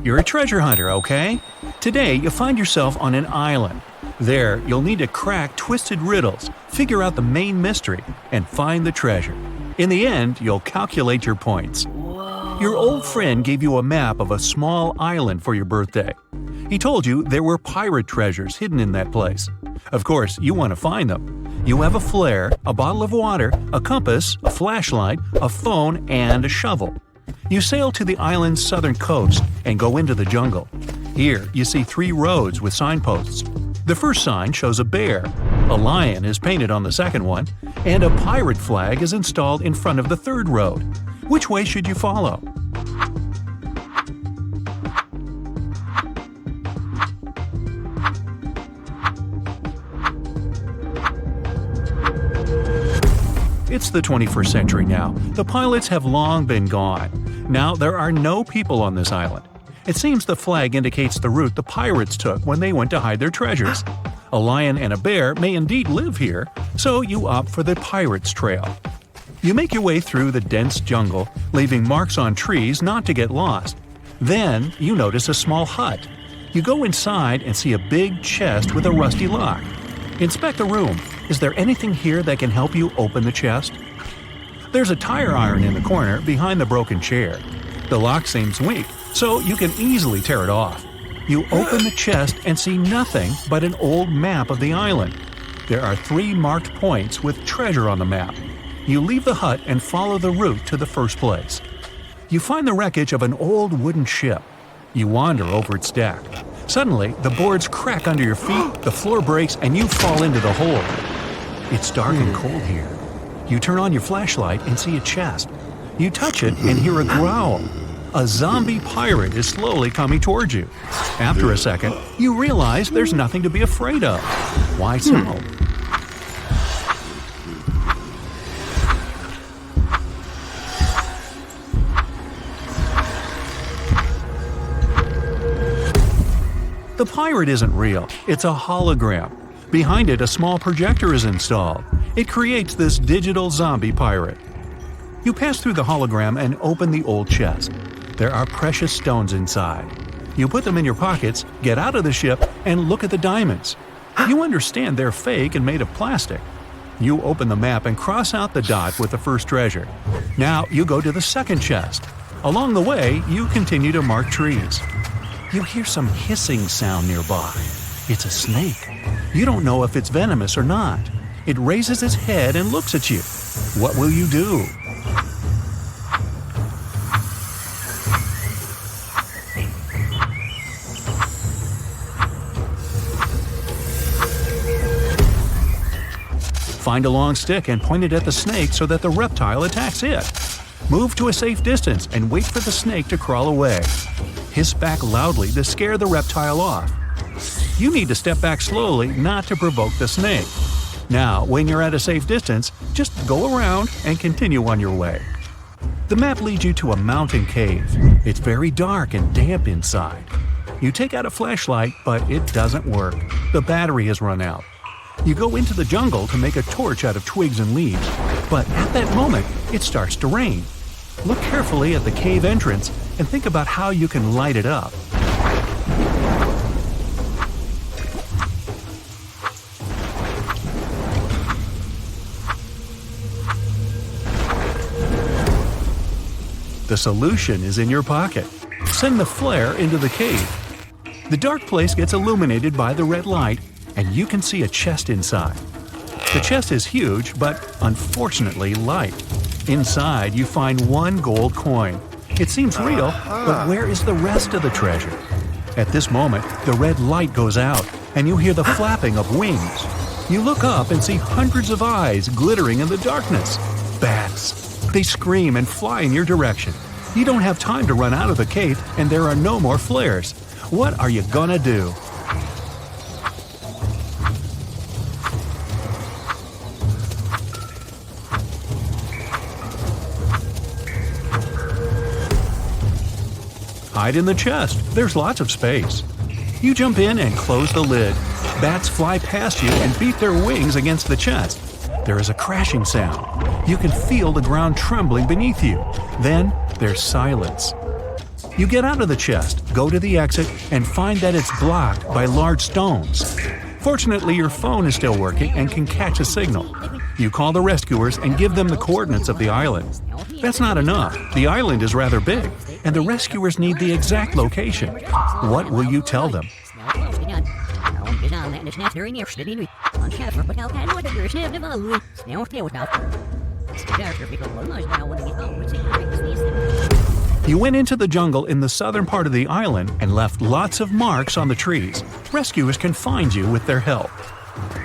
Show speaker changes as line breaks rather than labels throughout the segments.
You're a treasure hunter, okay? Today, you find yourself on an island. There, you'll need to crack twisted riddles, figure out the main mystery, and find the treasure. In the end, you'll calculate your points. Your old friend gave you a map of a small island for your birthday. He told you there were pirate treasures hidden in that place. Of course, you want to find them. You have a flare, a bottle of water, a compass, a flashlight, a phone, and a shovel. You sail to the island's southern coast and go into the jungle. Here, you see 3 roads with signposts. The first sign shows a bear, a lion is painted on the second one, and a pirate flag is installed in front of the third road. Which way should you follow? It's the 21st century now. The pilots have long been gone. Now there are no people on this island. It seems the flag indicates the route the pirates took when they went to hide their treasures. A lion and a bear may indeed live here, so you opt for the pirates' trail. You make your way through the dense jungle, leaving marks on trees not to get lost. Then you notice a small hut. You go inside and see a big chest with a rusty lock. Inspect the room. Is there anything here that can help you open the chest? There's a tire iron in the corner behind the broken chair. The lock seems weak, so you can easily tear it off. You open the chest and see nothing but an old map of the island. There are 3 marked points with treasure on the map. You leave the hut and follow the route to the first place. You find the wreckage of an old wooden ship. You wander over its deck. Suddenly, the boards crack under your feet, the floor breaks, and you fall into the hole. It's dark and cold here. You turn on your flashlight and see a chest. You touch it and hear a growl. A zombie pirate is slowly coming towards you. After a second, you realize there's nothing to be afraid of. Why so? The pirate isn't real. It's a hologram. Behind it, a small projector is installed. It creates this digital zombie pirate. You pass through the hologram and open the old chest. There are precious stones inside. You put them in your pockets, get out of the ship, and look at the diamonds. You understand they're fake and made of plastic. You open the map and cross out the dot with the first treasure. Now you go to the second chest. Along the way, you continue to mark trees. You hear some hissing sound nearby. It's a snake. You don't know if it's venomous or not. It raises its head and looks at you. What will you do? Find a long stick and point it at the snake so that the reptile attacks it. Move to a safe distance and wait for the snake to crawl away. Hiss back loudly to scare the reptile off. You need to step back slowly not to provoke the snake. Now, when you're at a safe distance, just go around and continue on your way. The map leads you to a mountain cave. It's very dark and damp inside. You take out a flashlight, but it doesn't work. The battery has run out. You go into the jungle to make a torch out of twigs and leaves, but at that moment, it starts to rain. Look carefully at the cave entrance and think about how you can light it up. The solution is in your pocket. Send the flare into the cave. The dark place gets illuminated by the red light, and you can see a chest inside. The chest is huge, but unfortunately light. Inside, you find 1 gold coin. It seems real, but where is the rest of the treasure? At this moment, the red light goes out, and you hear the flapping of wings. You look up and see hundreds of eyes glittering in the darkness. Bats. They scream and fly in your direction. You don't have time to run out of the cave, and there are no more flares. What are you gonna do? Hide in the chest. There's lots of space. You jump in and close the lid. Bats fly past you and beat their wings against the chest. There is a crashing sound. You can feel the ground trembling beneath you. Then there's silence. You get out of the chest, go to the exit, and find that it's blocked by large stones. Fortunately, your phone is still working and can catch a signal. You call the rescuers and give them the coordinates of the island. That's not enough. The island is rather big, and the rescuers need the exact location. What will you tell them? You went into the jungle in the southern part of the island and left lots of marks on the trees. Rescuers can find you with their help.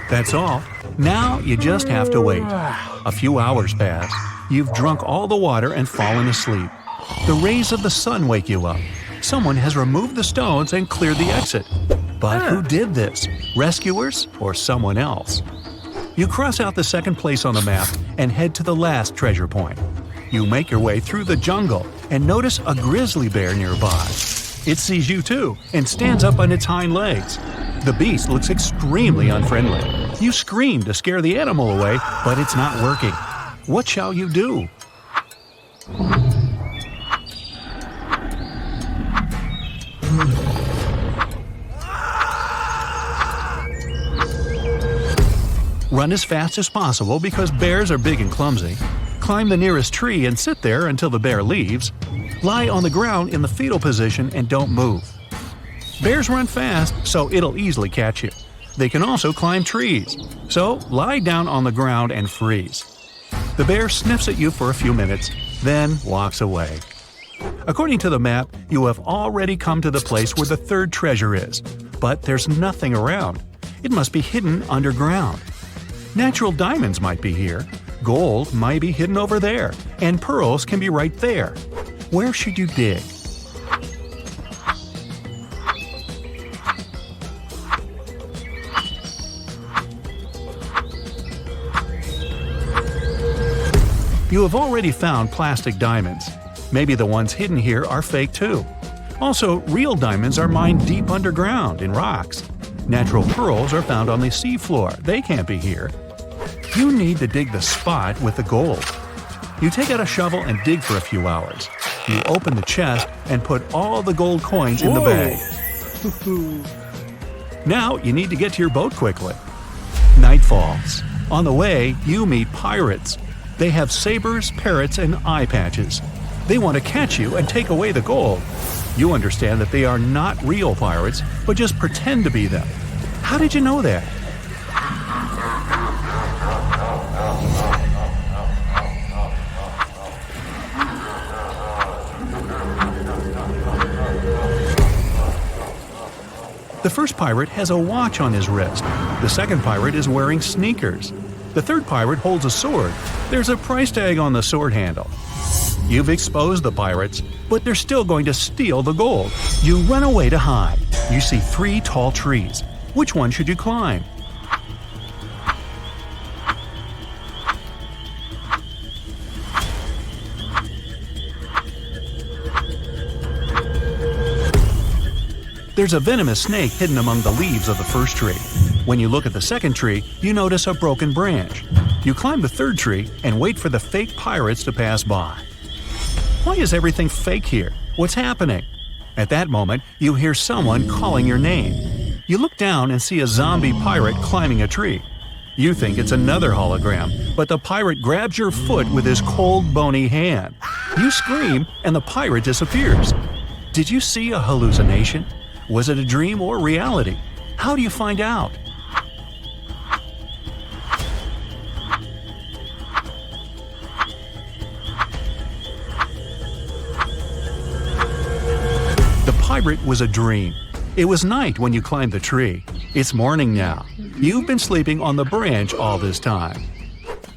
That's all. Now you just have to wait. A few hours pass. You've drunk all the water and fallen asleep. The rays of the sun wake you up. Someone has removed the stones and cleared the exit. But who did this? Rescuers or someone else? You cross out the second place on the map and head to the last treasure point. You make your way through the jungle and notice a grizzly bear nearby. It sees you too and stands up on its hind legs. The beast looks extremely unfriendly. You scream to scare the animal away, but it's not working. What shall you do? Run as fast as possible because bears are big and clumsy. Climb the nearest tree and sit there until the bear leaves. Lie on the ground in the fetal position and don't move. Bears run fast, so it'll easily catch you. They can also climb trees. So lie down on the ground and freeze. The bear sniffs at you for a few minutes, then walks away. According to the map, you have already come to the place where the third treasure is, but there's nothing around. It must be hidden underground. Natural diamonds might be here, gold might be hidden over there, and pearls can be right there. Where should you dig? You have already found plastic diamonds. Maybe the ones hidden here are fake too. Also, real diamonds are mined deep underground in rocks. Natural pearls are found on the seafloor. They can't be here. You need to dig the spot with the gold. You take out a shovel and dig for a few hours. You open the chest and put all the gold coins in the bag. Now you need to get to your boat quickly. Night falls. On the way, you meet pirates. They have sabers, parrots, and eye patches. They want to catch you and take away the gold. You understand that they are not real pirates, but just pretend to be them. How did you know that? The first pirate has a watch on his wrist. The second pirate is wearing sneakers. The third pirate holds a sword. There's a price tag on the sword handle. You've exposed the pirates, but they're still going to steal the gold. You run away to hide. You see 3 tall trees. Which one should you climb? There's a venomous snake hidden among the leaves of the first tree. When you look at the second tree, you notice a broken branch. You climb the third tree and wait for the fake pirates to pass by. Why is everything fake here? What's happening? At that moment, you hear someone calling your name. You look down and see a zombie pirate climbing a tree. You think it's another hologram, but the pirate grabs your foot with his cold, bony hand. You scream, and the pirate disappears. Did you see a hallucination? Was it a dream or reality? How do you find out? The pirate was a dream. It was night when you climbed the tree. It's morning now. You've been sleeping on the branch all this time.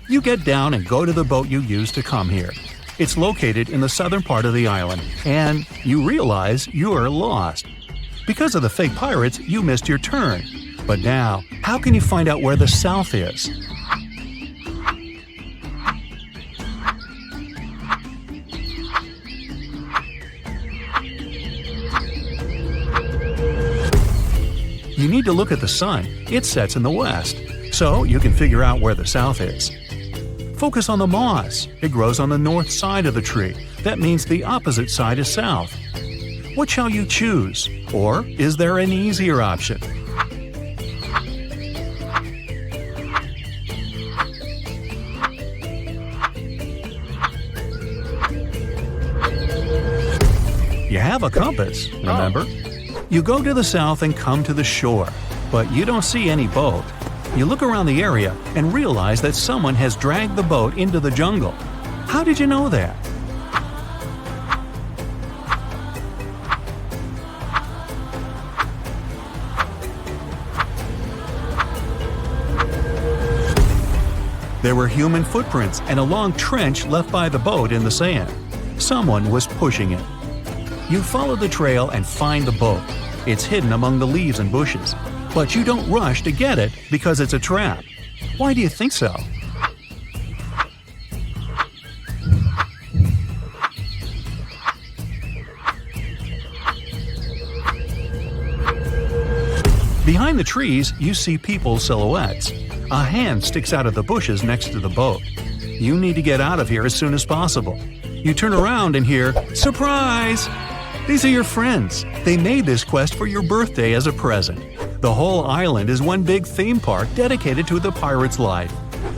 You get down and go to the boat you used to come here. It's located in the southern part of the island, and you realize you're lost. Because of the fake pirates, you missed your turn. But now, how can you find out where the south is? You need to look at the sun. It sets in the west, so you can figure out where the south is. Focus on the moss. It grows on the north side of the tree. That means the opposite side is south. What shall you choose? Or is there an easier option? You have a compass, remember? You go to the south and come to the shore, but you don't see any boat. You look around the area and realize that someone has dragged the boat into the jungle. How did you know that? There were human footprints and a long trench left by the boat in the sand. Someone was pushing it. You follow the trail and find the boat. It's hidden among the leaves and bushes. But you don't rush to get it because it's a trap. Why do you think so? Behind the trees, you see people's silhouettes. A hand sticks out of the bushes next to the boat. You need to get out of here as soon as possible. You turn around and hear, "Surprise!" These are your friends. They made this quest for your birthday as a present. The whole island is one big theme park dedicated to the pirate's life.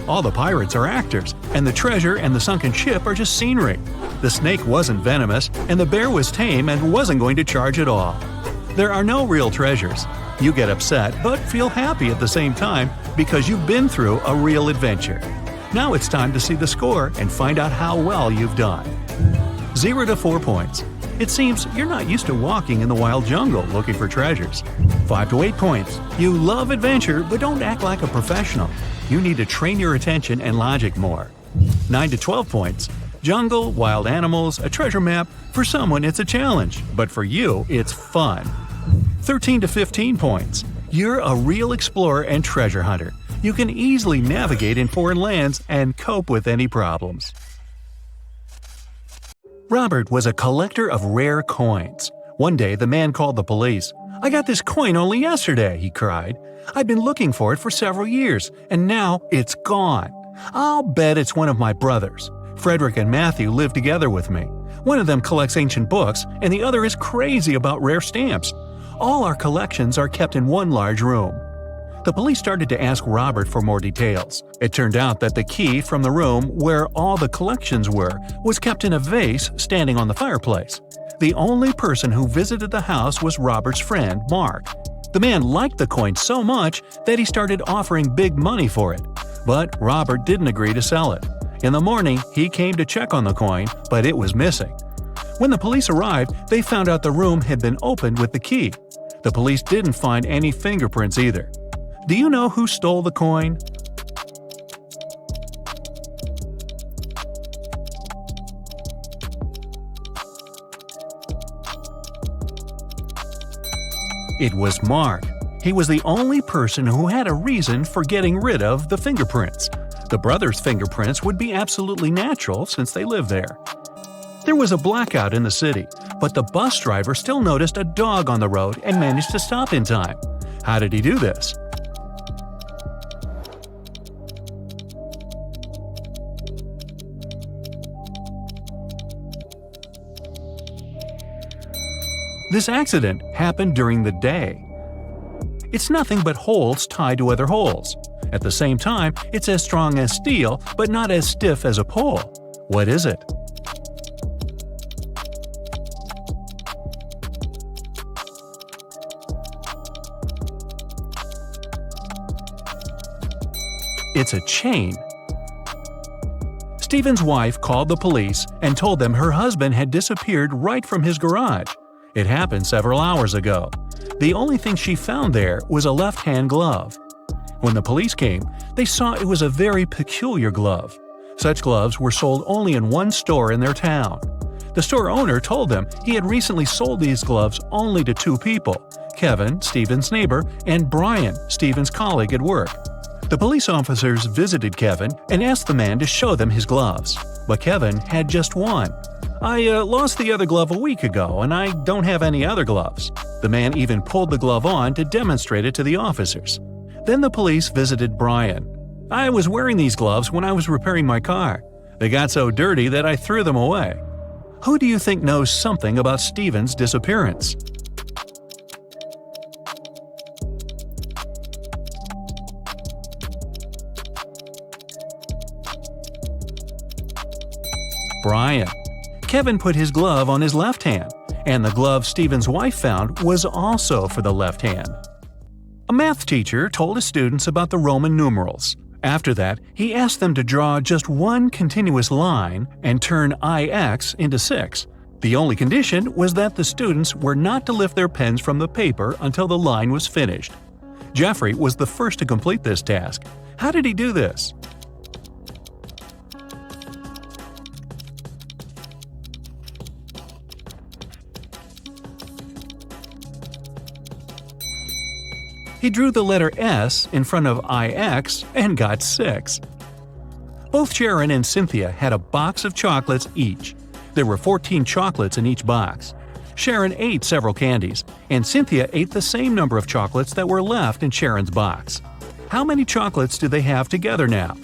All the pirates are actors, and the treasure and the sunken ship are just scenery. The snake wasn't venomous, and the bear was tame and wasn't going to charge at all. There are no real treasures. You get upset, but feel happy at the same time because you've been through a real adventure. Now it's time to see the score and find out how well you've done. 0 to 4 points. It seems you're not used to walking in the wild jungle looking for treasures. 5 to 8 points. You love adventure but don't act like a professional. You need to train your attention and logic more. 9 to 12 points. Jungle, wild animals, a treasure map. For someone it's a challenge, but for you it's fun. 13 to 15 points. You're a real explorer and treasure hunter. You can easily navigate in foreign lands and cope with any problems. Robert was a collector of rare coins. One day, the man called the police. "I got this coin only yesterday," he cried. "I've been looking for it for several years, and now it's gone. I'll bet it's one of my brothers. Frederick and Matthew live together with me. One of them collects ancient books, and the other is crazy about rare stamps. All our collections are kept in one large room." The police started to ask Robert for more details. It turned out that the key from the room where all the collections were was kept in a vase standing on the fireplace. The only person who visited the house was Robert's friend, Mark. The man liked the coin so much that he started offering big money for it. But Robert didn't agree to sell it. In the morning, he came to check on the coin, but it was missing. When the police arrived, they found out the room had been opened with the key. The police didn't find any fingerprints either. Do you know who stole the coin? It was Mark. He was the only person who had a reason for getting rid of the fingerprints. The brothers' fingerprints would be absolutely natural since they lived there. There was a blackout in the city, but the bus driver still noticed a dog on the road and managed to stop in time. How did he do this? This accident happened during the day. It's nothing but holes tied to other holes. At the same time, it's as strong as steel, but not as stiff as a pole. What is it? It's a chain. Stephen's wife called the police and told them her husband had disappeared right from his garage. It happened several hours ago. The only thing she found there was a left-hand glove. When the police came, they saw it was a very peculiar glove. Such gloves were sold only in one store in their town. The store owner told them he had recently sold these gloves only to 2 people, Kevin, Stephen's neighbor, and Brian, Stephen's colleague at work. The police officers visited Kevin and asked the man to show them his gloves, but Kevin had just one. "I lost the other glove a week ago, and I don't have any other gloves." The man even pulled the glove on to demonstrate it to the officers. Then the police visited Brian. "I was wearing these gloves when I was repairing my car. They got so dirty that I threw them away." Who do you think knows something about Steven's disappearance? Brian. Kevin put his glove on his left hand, and the glove Steven's wife found was also for the left hand. A math teacher told his students about the Roman numerals. After that, he asked them to draw just one continuous line and turn IX into 6. The only condition was that the students were not to lift their pens from the paper until the line was finished. Jeffrey was the first to complete this task. How did he do this? He drew the letter S in front of IX and got 6. Both Sharon and Cynthia had a box of chocolates each. There were 14 chocolates in each box. Sharon ate several candies, and Cynthia ate the same number of chocolates that were left in Sharon's box. How many chocolates do they have together now?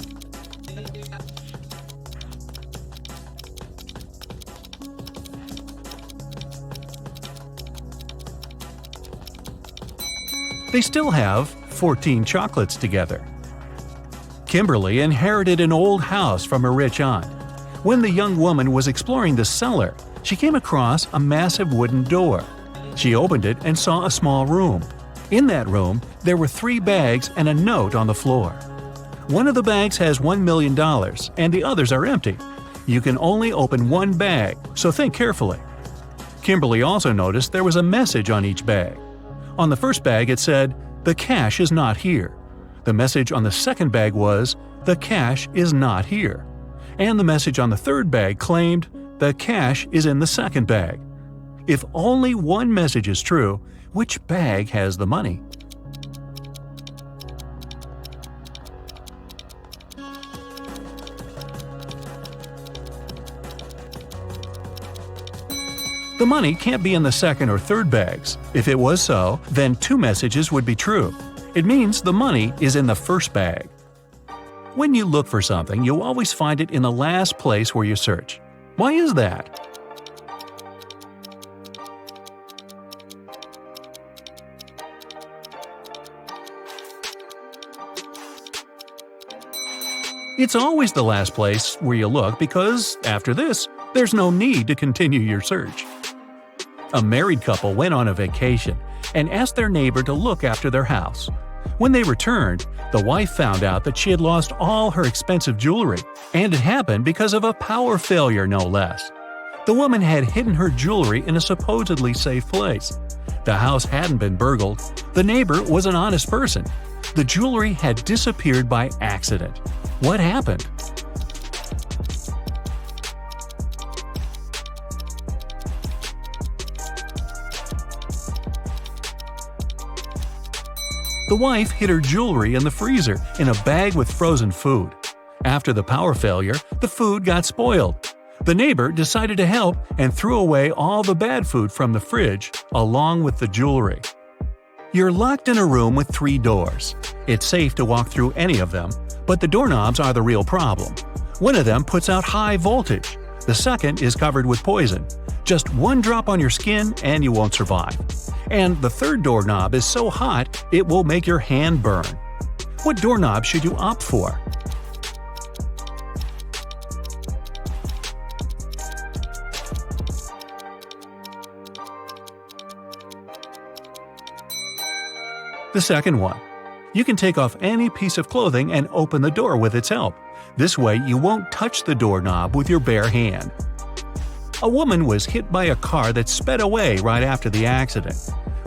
They still have 14 chocolates together. Kimberly inherited an old house from a rich aunt. When the young woman was exploring the cellar, she came across a massive wooden door. She opened it and saw a small room. In that room, there were 3 bags and a note on the floor. One of the bags has $1 million and the others are empty. You can only open one bag, so think carefully. Kimberly also noticed there was a message on each bag. On the first bag it said, "The cash is not here." The message on the second bag was, "The cash is not here." And the message on the third bag claimed, "The cash is in the second bag." If only one message is true, which bag has the money? The money can't be in the second or third bags. If it was so, then 2 messages would be true. It means the money is in the first bag. When you look for something, you'll always find it in the last place where you search. Why is that? It's always the last place where you look because, after this, there's no need to continue your search. A married couple went on a vacation and asked their neighbor to look after their house. When they returned, the wife found out that she had lost all her expensive jewelry, and it happened because of a power failure, no less. The woman had hidden her jewelry in a supposedly safe place. The house hadn't been burgled. The neighbor was an honest person. The jewelry had disappeared by accident. What happened? The wife hid her jewelry in the freezer in a bag with frozen food. After the power failure, the food got spoiled. The neighbor decided to help and threw away all the bad food from the fridge, along with the jewelry. You're locked in a room with 3 doors. It's safe to walk through any of them, but the doorknobs are the real problem. One of them puts out high voltage. The second is covered with poison. Just 1 drop on your skin and you won't survive. And the third doorknob is so hot it will make your hand burn. What doorknob should you opt for? The second one. You can take off any piece of clothing and open the door with its help. This way you won't touch the doorknob with your bare hand. A woman was hit by a car that sped away right after the accident.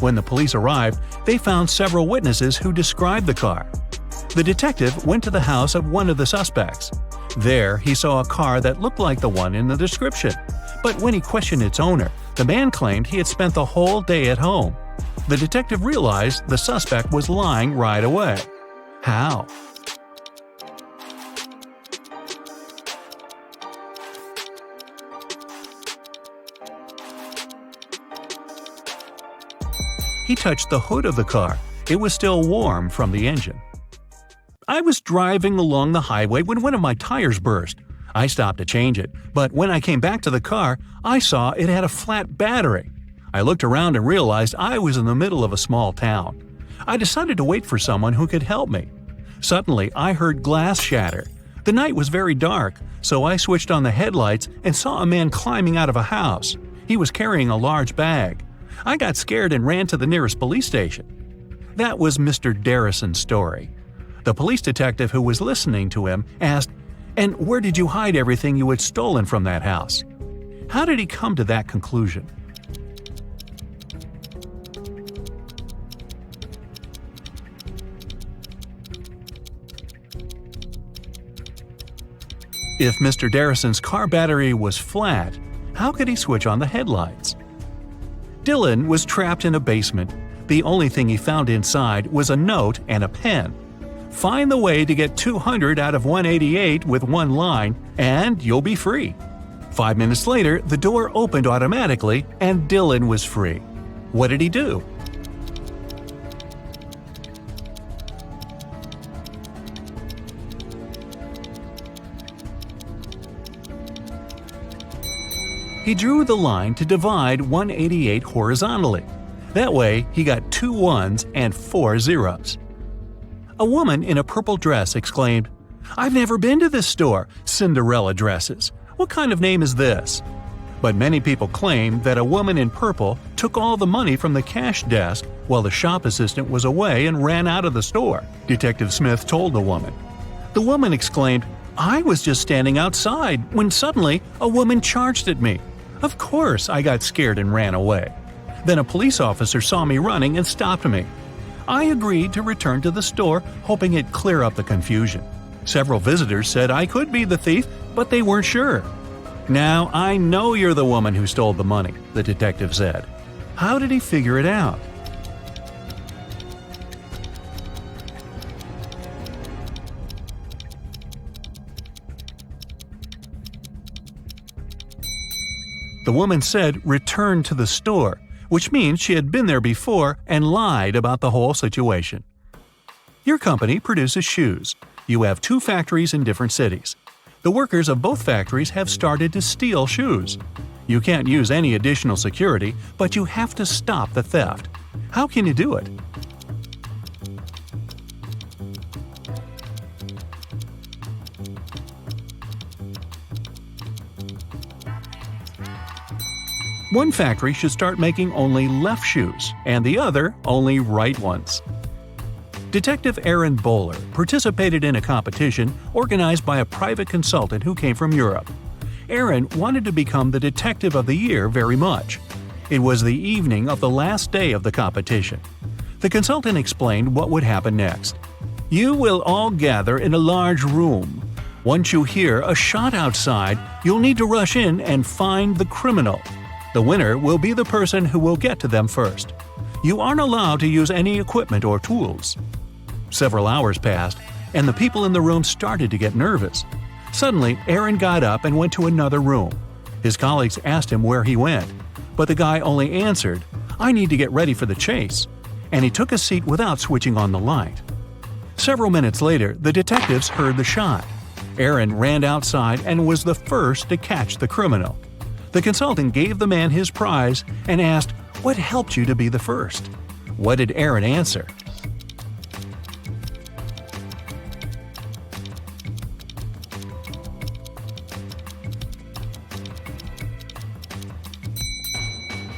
When the police arrived, they found several witnesses who described the car. The detective went to the house of one of the suspects. There, he saw a car that looked like the one in the description. But when he questioned its owner, the man claimed he had spent the whole day at home. The detective realized the suspect was lying right away. How? He touched the hood of the car. It was still warm from the engine. I was driving along the highway when one of my tires burst. I stopped to change it, but when I came back to the car, I saw it had a flat battery. I looked around and realized I was in the middle of a small town. I decided to wait for someone who could help me. Suddenly, I heard glass shatter. The night was very dark, so I switched on the headlights and saw a man climbing out of a house. He was carrying a large bag. I got scared and ran to the nearest police station. That was Mr. Darrison's story. The police detective who was listening to him asked, "And where did you hide everything you had stolen from that house?" How did he come to that conclusion? If Mr. Darrison's car battery was flat, how could he switch on the headlights? Dylan was trapped in a basement. The only thing he found inside was a note and a pen. Find the way to get 200 out of 188 with one line, and you'll be free. 5 minutes later, the door opened automatically, and Dylan was free. What did he do? He drew the line to divide 188 horizontally. That way, he got 2 ones and 4 zeros. A woman in a purple dress exclaimed, "I've never been to this store, Cinderella dresses. What kind of name is this?" But many people claim that a woman in purple took all the money from the cash desk while the shop assistant was away and ran out of the store, Detective Smith told the woman. The woman exclaimed, "I was just standing outside when suddenly a woman charged at me. Of course, I got scared and ran away. Then a police officer saw me running and stopped me. I agreed to return to the store, hoping it'd clear up the confusion. Several visitors said I could be the thief, but they weren't sure. Now I know you're the woman who stole the money," the detective said. How did he figure it out? The woman said return to the store, which means she had been there before and lied about the whole situation. Your company produces shoes. You have 2 factories in different cities. The workers of both factories have started to steal shoes. You can't use any additional security, but you have to stop the theft. How can you do it? One factory should start making only left shoes, and the other only right ones. Detective Aaron Bowler participated in a competition organized by a private consultant who came from Europe. Aaron wanted to become the Detective of the Year very much. It was the evening of the last day of the competition. The consultant explained what would happen next. You will all gather in a large room. Once you hear a shot outside, you'll need to rush in and find the criminal. The winner will be the person who will get to them first. You aren't allowed to use any equipment or tools. Several hours passed, and the people in the room started to get nervous. Suddenly, Aaron got up and went to another room. His colleagues asked him where he went, but the guy only answered, "I need to get ready for the chase," and he took a seat without switching on the light. Several minutes later, the detectives heard the shot. Aaron ran outside and was the first to catch the criminal. The consultant gave the man his prize and asked, "What helped you to be the first?" What did Aaron answer?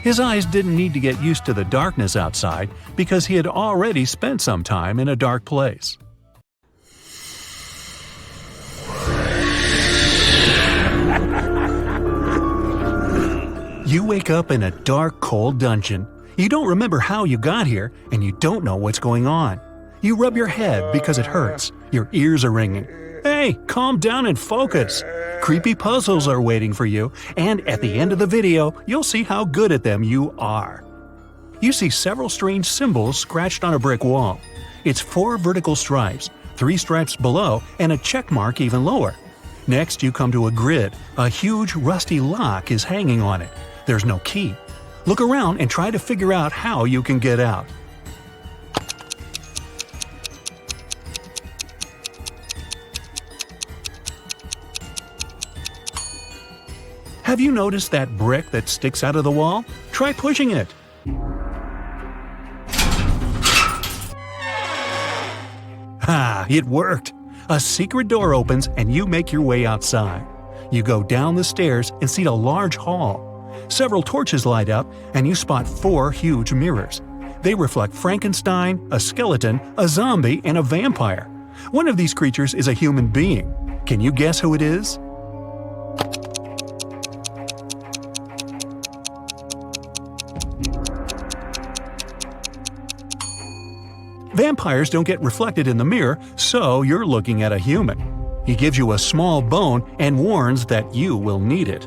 His eyes didn't need to get used to the darkness outside because he had already spent some time in a dark place. You wake up in a dark, cold dungeon. You don't remember how you got here, and you don't know what's going on. You rub your head because it hurts. Your ears are ringing. Hey, calm down and focus. Creepy puzzles are waiting for you, and at the end of the video, you'll see how good at them you are. You see several strange symbols scratched on a brick wall. It's 4 vertical stripes, 3 stripes below, and a check mark even lower. Next, you come to a grid. A huge rusty lock is hanging on it. There's no key. Look around and try to figure out how you can get out. Have you noticed that brick that sticks out of the wall? Try pushing it. Ha! It worked! A secret door opens and you make your way outside. You go down the stairs and see a large hall. Several torches light up and you spot 4 huge mirrors. They reflect Frankenstein, a skeleton, a zombie, and a vampire. One of these creatures is a human being. Can you guess who it is? Vampires don't get reflected in the mirror, so you're looking at a human. He gives you a small bone and warns that you will need it.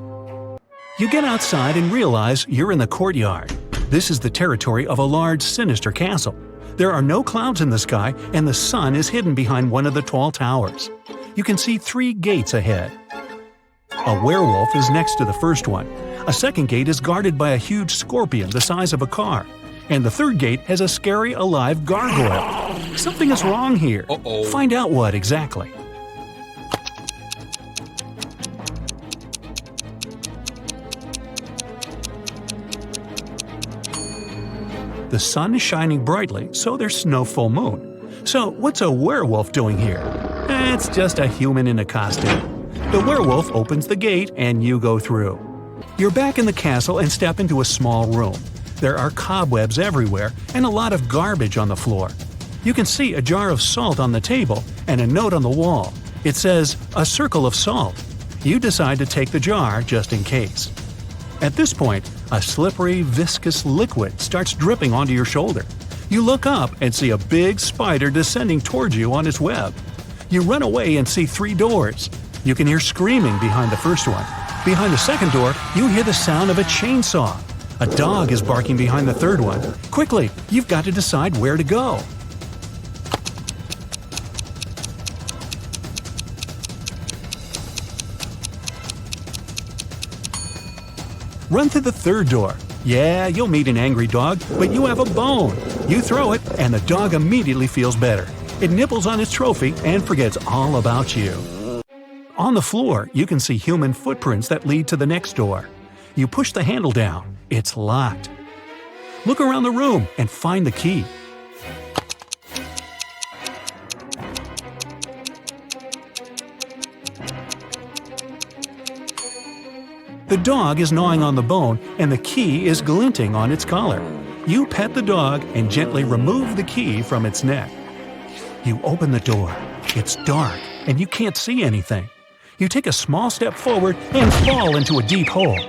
You get outside and realize you're in the courtyard. This is the territory of a large, sinister castle. There are no clouds in the sky, and the sun is hidden behind one of the tall towers. You can see 3 gates ahead. A werewolf is next to the first one. A second gate is guarded by a huge scorpion the size of a car. And the third gate has a scary, alive gargoyle. Something is wrong here. Find out what exactly. The sun is shining brightly, so there's no full moon. So what's a werewolf doing here? It's just a human in a costume. The werewolf opens the gate and you go through. You're back in the castle and step into a small room. There are cobwebs everywhere and a lot of garbage on the floor. You can see a jar of salt on the table and a note on the wall. It says, "A circle of salt." You decide to take the jar just in case. At this point, a slippery, viscous liquid starts dripping onto your shoulder. You look up and see a big spider descending towards you on its web. You run away and see 3 doors. You can hear screaming behind the first one. Behind the second door, you hear the sound of a chainsaw. A dog is barking behind the third one. Quickly, you've got to decide where to go. Run to the third door. Yeah, you'll meet an angry dog, but you have a bone. You throw it, and the dog immediately feels better. It nibbles on its trophy and forgets all about you. On the floor, you can see human footprints that lead to the next door. You push the handle down. It's locked. Look around the room and find the key. The dog is gnawing on the bone and the key is glinting on its collar. You pet the dog and gently remove the key from its neck. You open the door. It's dark and you can't see anything. You take a small step forward and fall into a deep hole.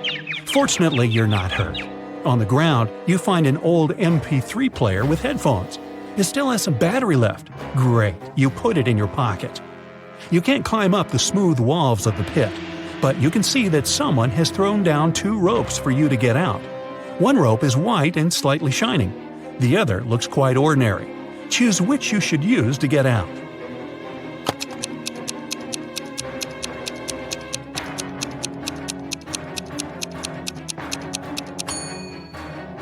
Fortunately, you're not hurt. On the ground, you find an old MP3 player with headphones. It still has some battery left. Great, you put it in your pocket. You can't climb up the smooth walls of the pit, but you can see that someone has thrown down 2 ropes for you to get out. One rope is white and slightly shining. The other looks quite ordinary. Choose which you should use to get out.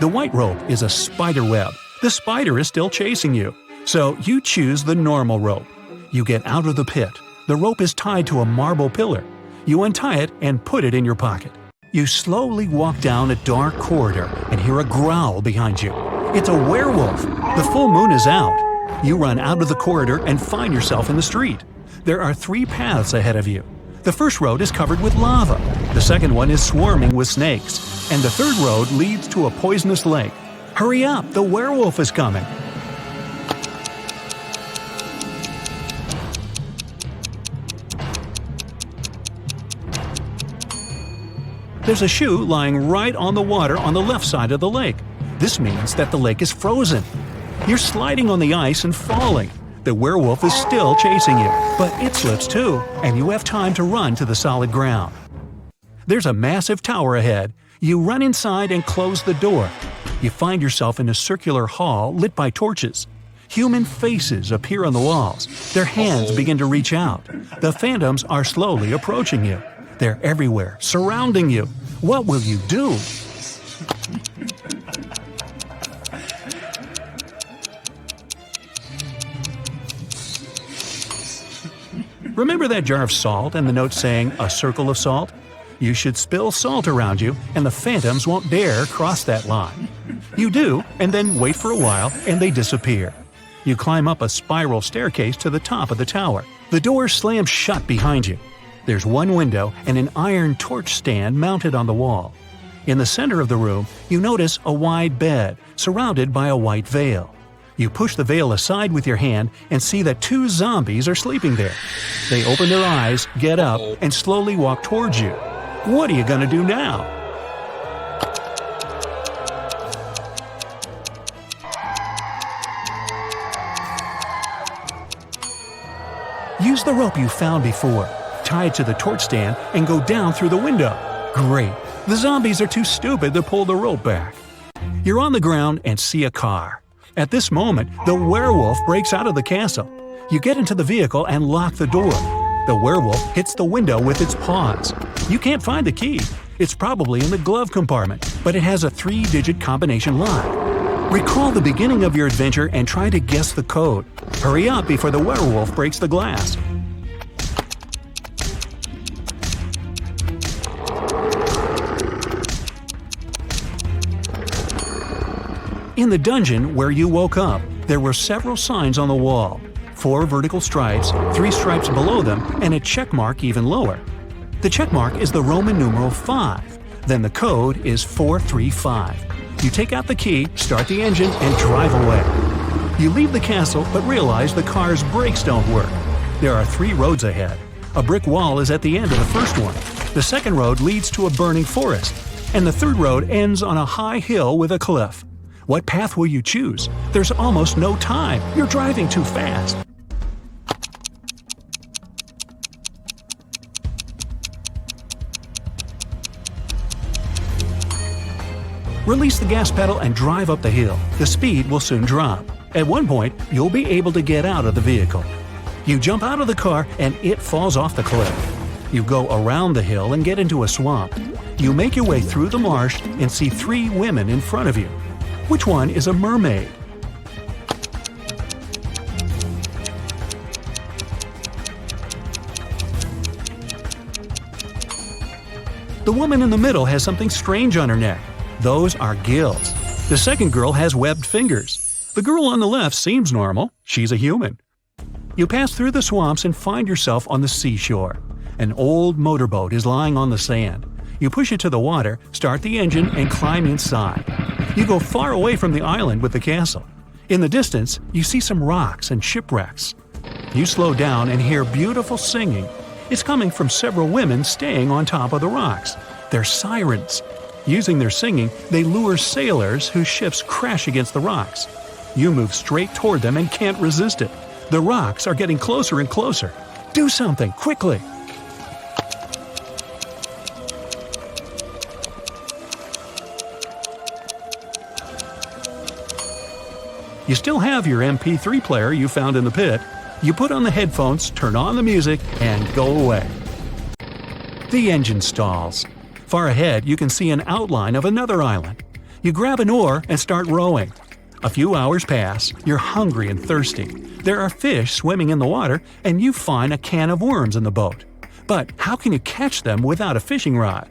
The white rope is a spider web. The spider is still chasing you, so you choose the normal rope. You get out of the pit. The rope is tied to a marble pillar. You untie it and put it in your pocket. You slowly walk down a dark corridor and hear a growl behind you. It's a werewolf. The full moon is out. You run out of the corridor and find yourself in the street. There are 3 paths ahead of you. The first road is covered with lava. The second one is swarming with snakes. And the third road leads to a poisonous lake. Hurry up, the werewolf is coming. There's a shoe lying right on the water on the left side of the lake. This means that the lake is frozen. You're sliding on the ice and falling. The werewolf is still chasing you, but it slips too, and you have time to run to the solid ground. There's a massive tower ahead. You run inside and close the door. You find yourself in a circular hall lit by torches. Human faces appear on the walls. Their hands begin to reach out. The phantoms are slowly approaching you. They're everywhere, surrounding you. What will you do? Remember that jar of salt and the note saying, "A circle of salt"? You should spill salt around you, and the phantoms won't dare cross that line. You do, and then wait for a while, and they disappear. You climb up a spiral staircase to the top of the tower. The door slams shut behind you. There's one window and an iron torch stand mounted on the wall. In the center of the room, you notice a wide bed, surrounded by a white veil. You push the veil aside with your hand and see that 2 zombies are sleeping there. They open their eyes, get up, and slowly walk towards you. What are you gonna do now? Use the rope you found before. Tie it to the torch stand and go down through the window. Great! The zombies are too stupid to pull the rope back. You're on the ground and see a car. At this moment, the werewolf breaks out of the castle. You get into the vehicle and lock the door. The werewolf hits the window with its paws. You can't find the key. It's probably in the glove compartment, but it has a 3-digit combination lock. Recall the beginning of your adventure and try to guess the code. Hurry up before the werewolf breaks the glass. In the dungeon where you woke up, there were several signs on the wall. 4 vertical stripes, 3 stripes below them, and a check mark even lower. The check mark is the Roman numeral 5. Then the code is 435. You take out the key, start the engine, and drive away. You leave the castle but realize the car's brakes don't work. There are 3 roads ahead. A brick wall is at the end of the first one. The second road leads to a burning forest. And the third road ends on a high hill with a cliff. What path will you choose? There's almost no time. You're driving too fast. Release the gas pedal and drive up the hill. The speed will soon drop. At one point, you'll be able to get out of the vehicle. You jump out of the car and it falls off the cliff. You go around the hill and get into a swamp. You make your way through the marsh and see 3 women in front of you. Which one is a mermaid? The woman in the middle has something strange on her neck. Those are gills. The second girl has webbed fingers. The girl on the left seems normal. She's a human. You pass through the swamps and find yourself on the seashore. An old motorboat is lying on the sand. You push it to the water, start the engine, and climb inside. You go far away from the island with the castle. In the distance, you see some rocks and shipwrecks. You slow down and hear beautiful singing. It's coming from several women staying on top of the rocks. They're sirens. Using their singing, they lure sailors whose ships crash against the rocks. You move straight toward them and can't resist it. The rocks are getting closer and closer. Do something, quickly! You still have your MP3 player you found in the pit. You put on the headphones, turn on the music, and go away. The engine stalls. Far ahead, you can see an outline of another island. You grab an oar and start rowing. A few hours pass, you're hungry and thirsty. There are fish swimming in the water, and you find a can of worms in the boat. But how can you catch them without a fishing rod?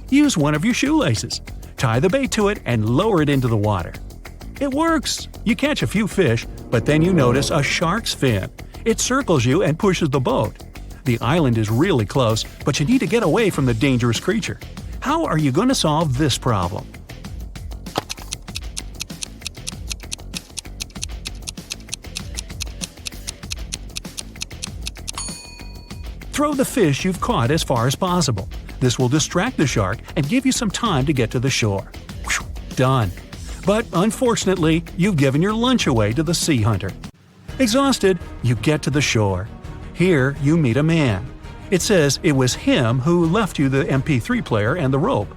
Use one of your shoelaces. Tie the bait to it and lower it into the water. It works! You catch a few fish, but then you notice a shark's fin. It circles you and pushes the boat. The island is really close, but you need to get away from the dangerous creature. How are you going to solve this problem? Throw the fish you've caught as far as possible. This will distract the shark and give you some time to get to the shore. Whew, done. But unfortunately, you've given your lunch away to the sea hunter. Exhausted, you get to the shore. Here, you meet a man. It says it was him who left you the MP3 player and the rope.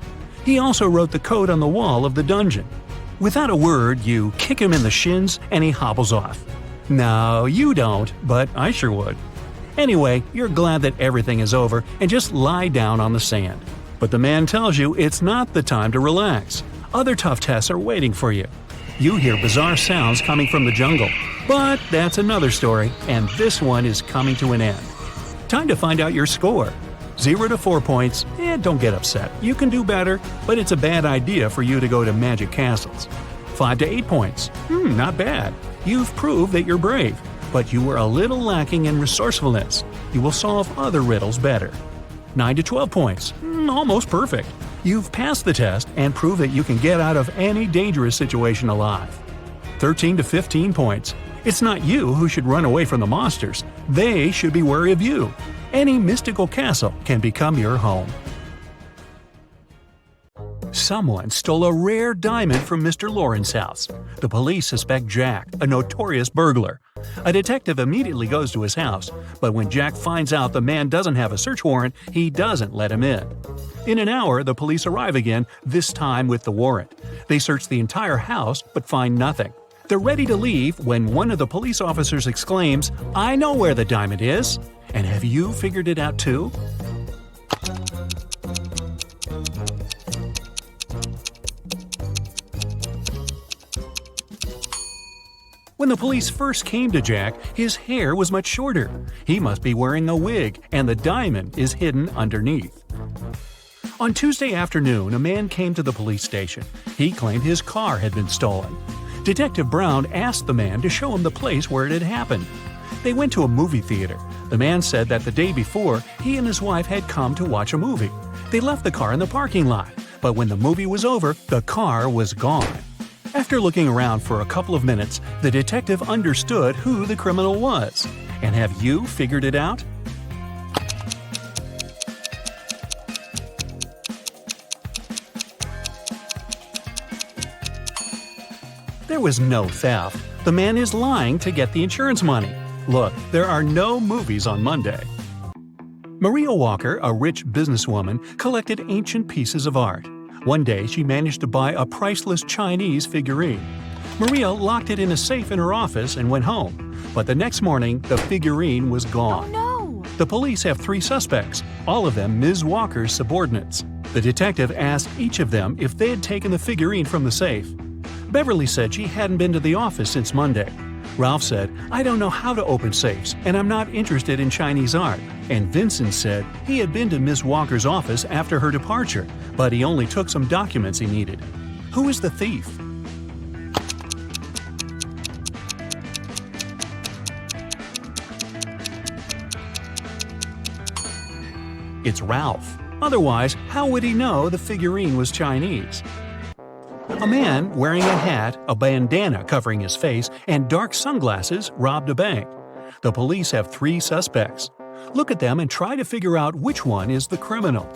He also wrote the code on the wall of the dungeon. Without a word, you kick him in the shins and he hobbles off. No, you don't, but I sure would. Anyway, you're glad that everything is over and just lie down on the sand. But the man tells you it's not the time to relax. Other tough tests are waiting for you. You hear bizarre sounds coming from the jungle. But that's another story, and this one is coming to an end. Time to find out your score. 0 to 4 points, don't get upset. You can do better, but it's a bad idea for you to go to magic castles. 5 to 8 points, not bad. You've proved that you're brave, but you were a little lacking in resourcefulness. You will solve other riddles better. 9 to 12 points, almost perfect. You've passed the test and proved that you can get out of any dangerous situation alive. 13 to 15 points. It's not you who should run away from the monsters. They should be wary of you. Any mystical castle can become your home. Someone stole a rare diamond from Mr. Lauren's house. The police suspect Jack, a notorious burglar. A detective immediately goes to his house, but when Jack finds out the man doesn't have a search warrant, he doesn't let him in. In an hour, the police arrive again, this time with the warrant. They search the entire house but find nothing. They're ready to leave when one of the police officers exclaims, "I know where the diamond is! And have you figured it out too?" When the police first came to Jack, his hair was much shorter. He must be wearing a wig, and the diamond is hidden underneath. On Tuesday afternoon, a man came to the police station. He claimed his car had been stolen. Detective Brown asked the man to show him the place where it had happened. They went to a movie theater. The man said that the day before, he and his wife had come to watch a movie. They left the car in the parking lot, but when the movie was over, the car was gone. After looking around for a couple of minutes, the detective understood who the criminal was. And have you figured it out? There was no theft. The man is lying to get the insurance money. Look, there are no movies on Monday. Maria Walker, a rich businesswoman, collected ancient pieces of art. One day, she managed to buy a priceless Chinese figurine. Maria locked it in a safe in her office and went home. But the next morning, the figurine was gone.
Oh no!
The police have 3 suspects, all of them Ms. Walker's subordinates. The detective asked each of them if they had taken the figurine from the safe. Beverly said she hadn't been to the office since Monday. Ralph said, "I don't know how to open safes, and I'm not interested in Chinese art." And Vincent said he had been to Ms. Walker's office after her departure, but he only took some documents he needed. Who is the thief? It's Ralph. Otherwise, how would he know the figurine was Chinese? A man wearing a hat, a bandana covering his face, and dark sunglasses robbed a bank. The police have 3 suspects. Look at them and try to figure out which one is the criminal.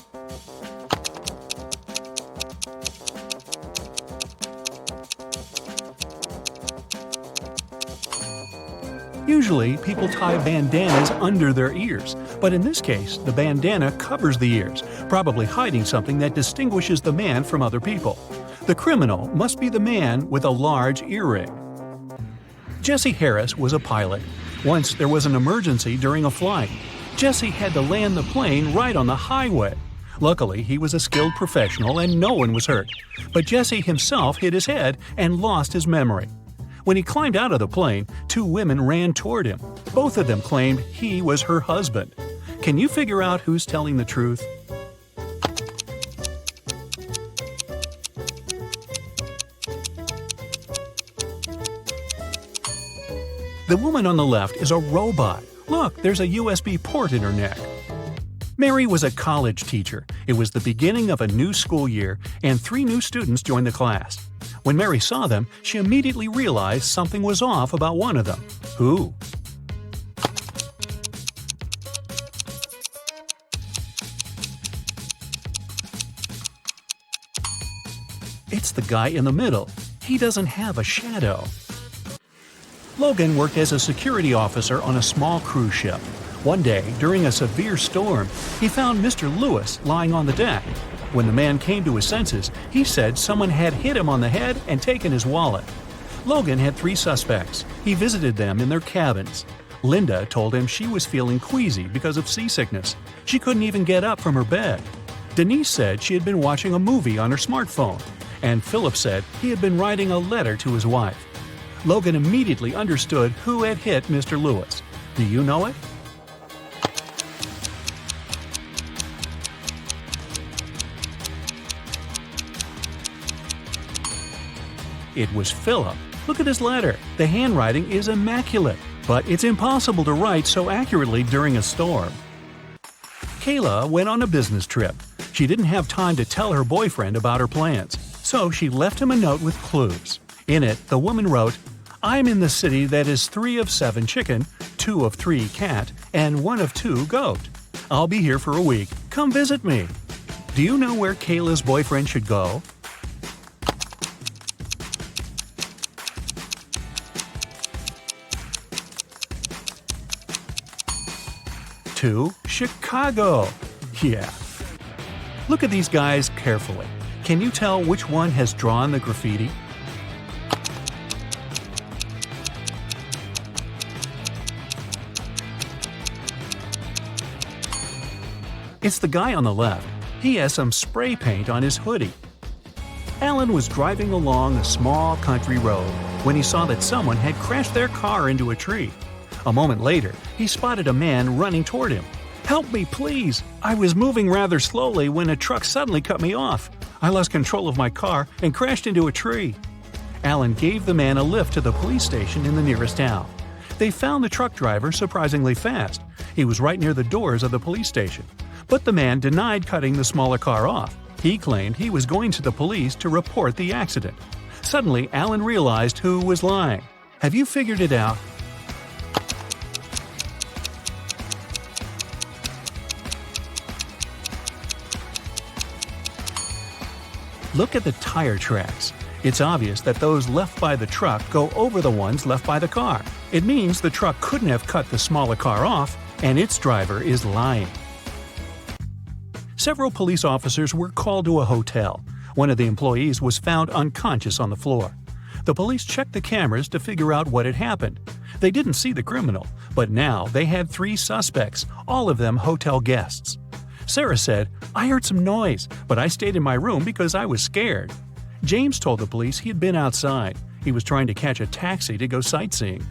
Usually, people tie bandanas under their ears, but in this case, the bandana covers the ears, probably hiding something that distinguishes the man from other people. The criminal must be the man with a large earring. Jesse Harris was a pilot. Once there was an emergency during a flight. Jesse had to land the plane right on the highway. Luckily, he was a skilled professional and no one was hurt. But Jesse himself hit his head and lost his memory. When he climbed out of the plane, 2 women ran toward him. Both of them claimed he was her husband. Can you figure out who's telling the truth? The woman on the left is a robot. Look, there's a USB port in her neck. Mary was a college teacher. It was the beginning of a new school year, and 3 new students joined the class. When Mary saw them, she immediately realized something was off about one of them. Who? It's the guy in the middle. He doesn't have a shadow. Logan worked as a security officer on a small cruise ship. One day, during a severe storm, he found Mr. Lewis lying on the deck. When the man came to his senses, he said someone had hit him on the head and taken his wallet. Logan had 3 suspects. He visited them in their cabins. Linda told him she was feeling queasy because of seasickness. She couldn't even get up from her bed. Denise said she had been watching a movie on her smartphone. and Philip said he had been writing a letter to his wife. Logan immediately understood who had hit Mr. Lewis. Do you know it? It was Philip. Look at his letter. The handwriting is immaculate, but it's impossible to write so accurately during a storm. Kayla went on a business trip. She didn't have time to tell her boyfriend about her plans, so she left him a note with clues. In it, the woman wrote, "I'm in the city that is 3 of 7 chicken, 2 of 3 cat, and 1 of 2 goat. I'll be here for a week. Come visit me." Do you know where Kayla's boyfriend should go? To Chicago. Yeah. Look at these guys carefully. Can you tell which one has drawn the graffiti? It's the guy on the left. He has some spray paint on his hoodie. Alan was driving along a small country road when he saw that someone had crashed their car into a tree. A moment later, he spotted a man running toward him. "Help me, please! I was moving rather slowly when a truck suddenly cut me off. I lost control of my car and crashed into a tree." Alan gave the man a lift to the police station in the nearest town. They found the truck driver surprisingly fast. He was right near the doors of the police station. But the man denied cutting the smaller car off. He claimed he was going to the police to report the accident. Suddenly, Alan realized who was lying. Have you figured it out? Look at the tire tracks. It's obvious that those left by the truck go over the ones left by the car. It means the truck couldn't have cut the smaller car off, and its driver is lying. Several police officers were called to a hotel. One of the employees was found unconscious on the floor. The police checked the cameras to figure out what had happened. They didn't see the criminal, but now they had 3 suspects, all of them hotel guests. Sarah said, "I heard some noise, but I stayed in my room because I was scared." James told the police he had been outside. He was trying to catch a taxi to go sightseeing.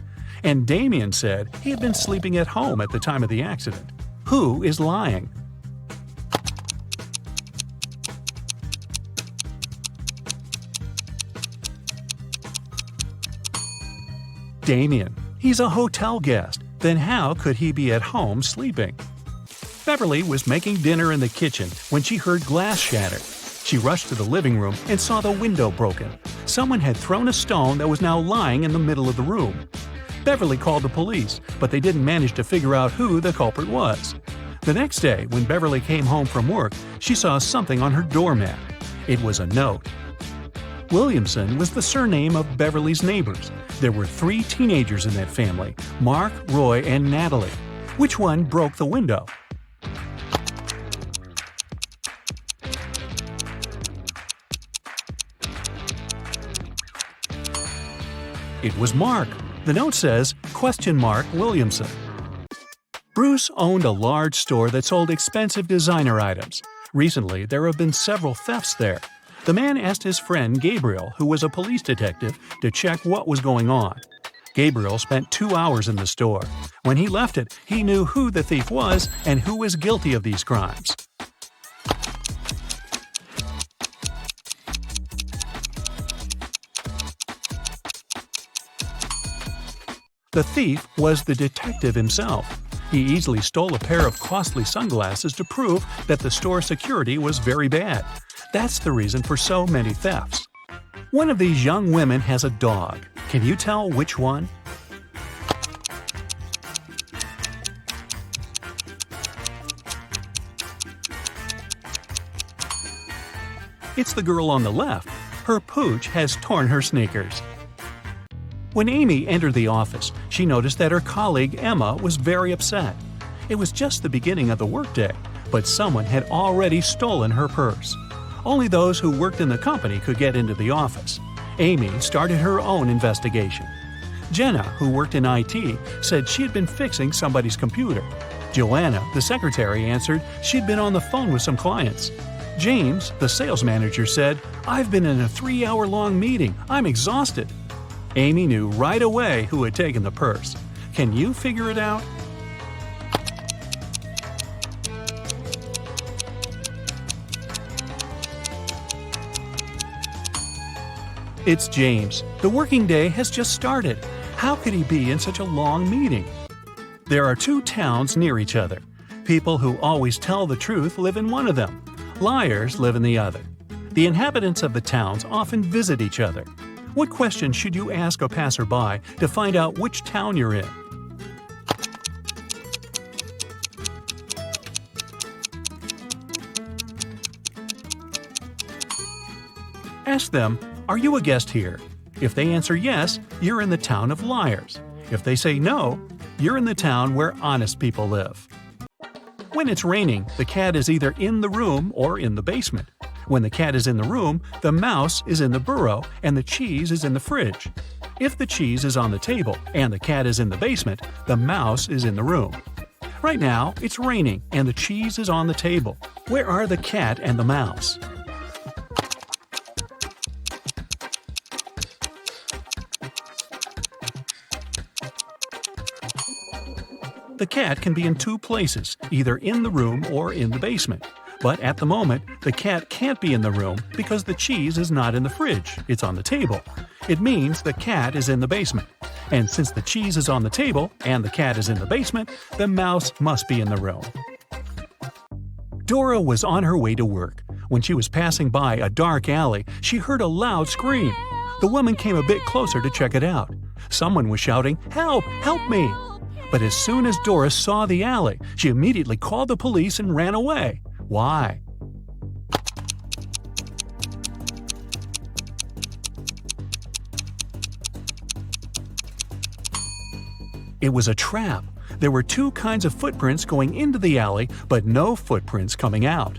And Damien said he had been sleeping at home at the time of the accident. Who is lying? Damien. He's a hotel guest. Then how could he be at home sleeping? Beverly was making dinner in the kitchen when she heard glass shatter. She rushed to the living room and saw the window broken. Someone had thrown a stone that was now lying in the middle of the room. Beverly called the police, but they didn't manage to figure out who the culprit was. The next day, when Beverly came home from work, she saw something on her doormat. It was a note. Williamson was the surname of Beverly's neighbors. There were 3 teenagers in that family, Mark, Roy, and Natalie. Which one broke the window? It was Mark. The note says, Williamson. Bruce owned a large store that sold expensive designer items. Recently, there have been several thefts there. The man asked his friend Gabriel, who was a police detective, to check what was going on. Gabriel spent 2 hours in the store. When he left it, he knew who the thief was and who was guilty of these crimes. The thief was the detective himself. He easily stole a pair of costly sunglasses to prove that the store security was very bad. That's the reason for so many thefts. One of these young women has a dog. Can you tell which one? It's the girl on the left. Her pooch has torn her sneakers. When Amy entered the office, she noticed that her colleague Emma was very upset. It was just the beginning of the workday, but someone had already stolen her purse. Only those who worked in the company could get into the office. Amy started her own investigation. Jenna, who worked in IT, said she had been fixing somebody's computer. Joanna, the secretary, answered she'd been on the phone with some clients. James, the sales manager, said, "I've been in a 3-hour-long meeting. I'm exhausted." Amy knew right away who had taken the purse. Can you figure it out? It's James. The working day has just started. How could he be in such a long meeting? There are 2 towns near each other. People who always tell the truth live in one of them. Liars live in the other. The inhabitants of the towns often visit each other. What question should you ask a passerby to find out which town you're in? Ask them, "Are you a guest here?" If they answer yes, you're in the town of liars. If they say no, you're in the town where honest people live. When it's raining, the cat is either in the room or in the basement. When the cat is in the room, the mouse is in the burrow and the cheese is in the fridge. If the cheese is on the table and the cat is in the basement, the mouse is in the room. Right now, it's raining and the cheese is on the table. Where are the cat and the mouse? The cat can be in 2 places, either in the room or in the basement. But at the moment, the cat can't be in the room because the cheese is not in the fridge, it's on the table. It means the cat is in the basement. And since the cheese is on the table and the cat is in the basement, the mouse must be in the room. Dora was on her way to work. When she was passing by a dark alley, she heard a loud scream. The woman came a bit closer to check it out. Someone was shouting, "Help! Help me!" But as soon as Dora saw the alley, she immediately called the police and ran away. Why? It was a trap. There were 2 kinds of footprints going into the alley, but no footprints coming out.